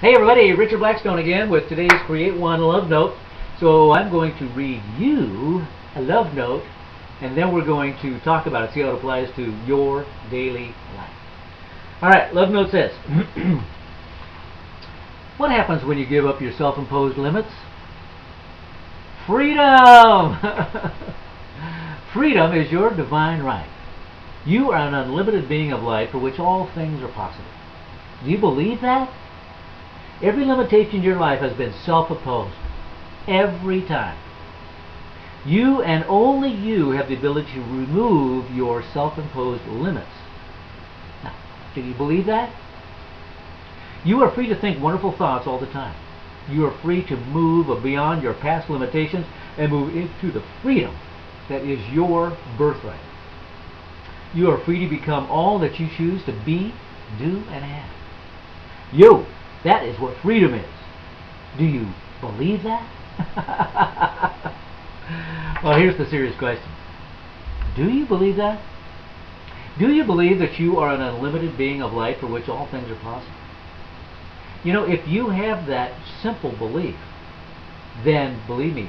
Hey everybody, Richard Blackstone again with today's Create One Love Note. So I'm going to read you a love note and then we're going to talk about it, see how it applies to your daily life. Alright, love note says, what happens when you give up your self-imposed limits? Freedom! Freedom is your divine right. You are an unlimited being of light for which all things are possible. Do you believe that? Every limitation in your life has been self-imposed. Every time. You and only you have the ability to remove your self-imposed limits. Now, do you believe that? You are free to think wonderful thoughts all the time. You are free to move beyond your past limitations and move into the freedom that is your birthright. You are free to become all that you choose to be, do, and have. That is what freedom is. Do you believe that? Well, here's the serious question. Do you believe that? Do you believe that you are an unlimited being of light for which all things are possible? You know, if you have that simple belief, then believe me,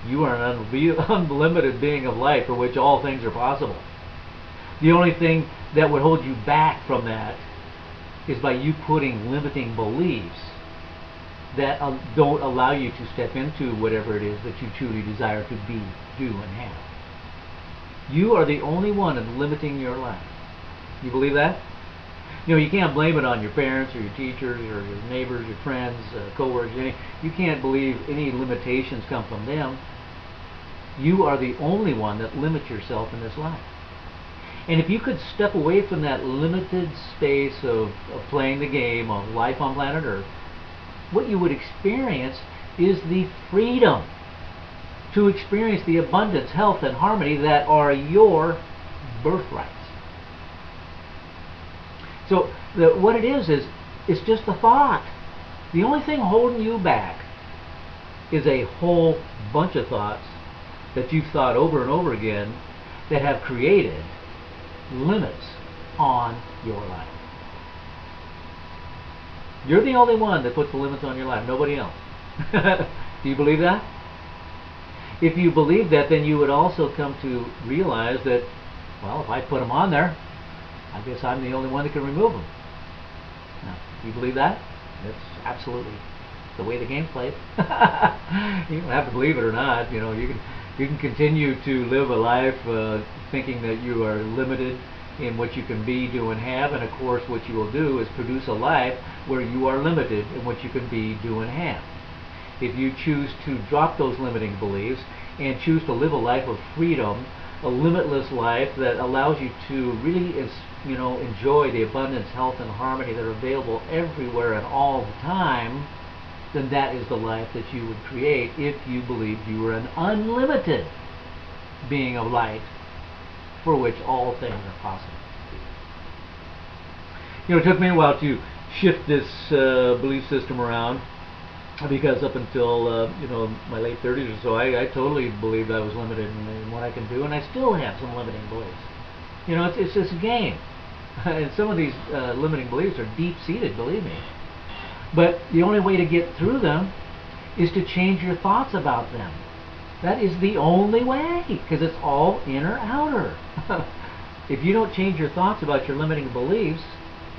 you are an unlimited being of light for which all things are possible. The only thing that would hold you back from that is by you putting limiting beliefs that don't allow you to step into whatever it is that you truly desire to be, do, and have. You are the only one limiting your life. You believe that? You know, you can't blame it on your parents or your teachers or your neighbors, your friends, co-workers. You can't believe any limitations come from them. You are the only one that limits yourself in this life. And if you could step away from that limited space of playing the game of life on planet Earth, what you would experience is the freedom to experience the abundance, health, and harmony that are your birthrights. So what it is it's just a thought. The only thing holding you back is a whole bunch of thoughts that you've thought over and over again that have created limits on your life. You're the only one that puts the limits on your life, nobody else. Do you believe that? If you believe that, then you would also come to realize that, well, if I put them on there, I guess I'm the only one that can remove them. Now, do you believe that? That's absolutely the way the game's played. You don't have to believe it or not. You know, you can continue to live a life thinking that you are limited in what you can be, do, and have, and of course what you will do is produce a life where you are limited in what you can be, do, and have. If you choose to drop those limiting beliefs and choose to live a life of freedom, a limitless life that allows you to really enjoy the abundance, health, and harmony that are available everywhere and all the time, then that is the life that you would create if you believed you were an unlimited being of light for which all things are possible. You know, it took me a while to shift this belief system around because up until my late 30s or so, I totally believed I was limited in what I can do, and I still have some limiting beliefs. You know, it's just a game. And some of these limiting beliefs are deep-seated, believe me. But the only way to get through them is to change your thoughts about them. That is the only way, because it's all inner outer. If you don't change your thoughts about your limiting beliefs,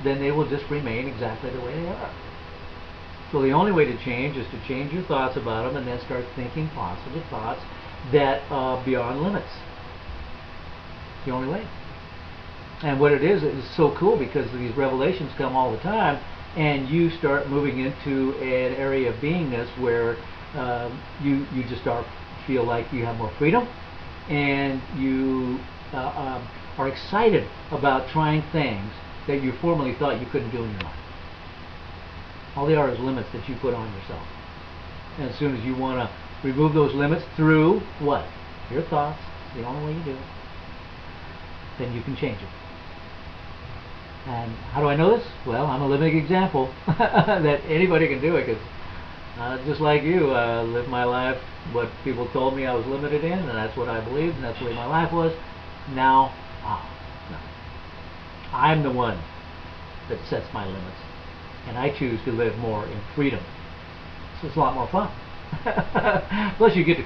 then they will just remain exactly the way they are. So the only way to change is to change your thoughts about them and then start thinking positive thoughts that are beyond limits. The only way. And what it is so cool because these revelations come all the time, and you start moving into an area of beingness where you just feel like you have more freedom, and you are excited about trying things that you formerly thought you couldn't do in your life. All they are is limits that you put on yourself. And as soon as you want to remove those limits through what? Your thoughts, the only way you do it, then you can change it. And how do I know this? Well, I'm a living example that anybody can do it, because just like you, I lived my life what people told me I was limited in, and that's what I believed, and that's the way my life was. Now, no. I'm the one that sets my limits. and I choose to live more in freedom. So it's a lot more fun. Plus you get to,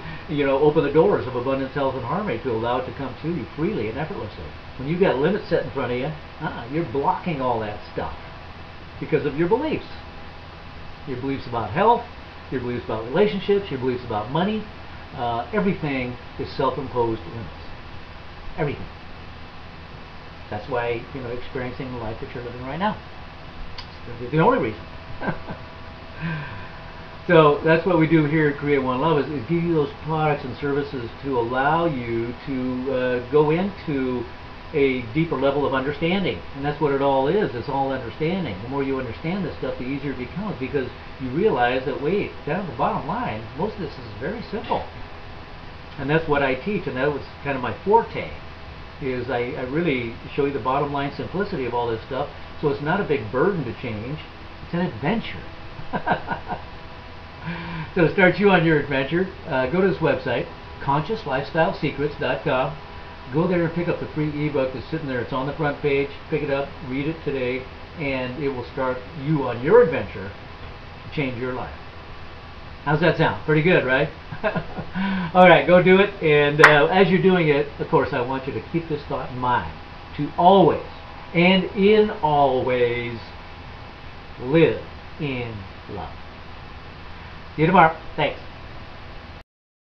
open the doors of abundance, health, and harmony to allow it to come to you freely and effortlessly. When you've got limits set in front of you, you're blocking all that stuff because of your beliefs. Your beliefs about health, your beliefs about relationships, your beliefs about money. Everything is self-imposed limits. Everything. That's why experiencing the life that you're living right now. It's the only reason. So that's what we do here at Create One Love, is give you those products and services to allow you to go into a deeper level of understanding. And that's what it all is. It's all understanding. The more you understand this stuff, the easier it becomes, because you realize that, wait, down to the bottom line, most of this is very simple. And that's what I teach, and that was kind of my forte, is I really show you the bottom line simplicity of all this stuff, so it's not a big burden to change. It's an adventure. So to start you on your adventure, go to this website, ConsciousLifestyleSecrets.com. Go there and pick up the free ebook that's sitting there. It's on the front page. Pick it up, read it today, and it will start you on your adventure to change your life. How's that sound? Pretty good, right? All right, go do it. And as you're doing it, of course, I want you to keep this thought in mind, to always and in always live in love. See you tomorrow. Thanks.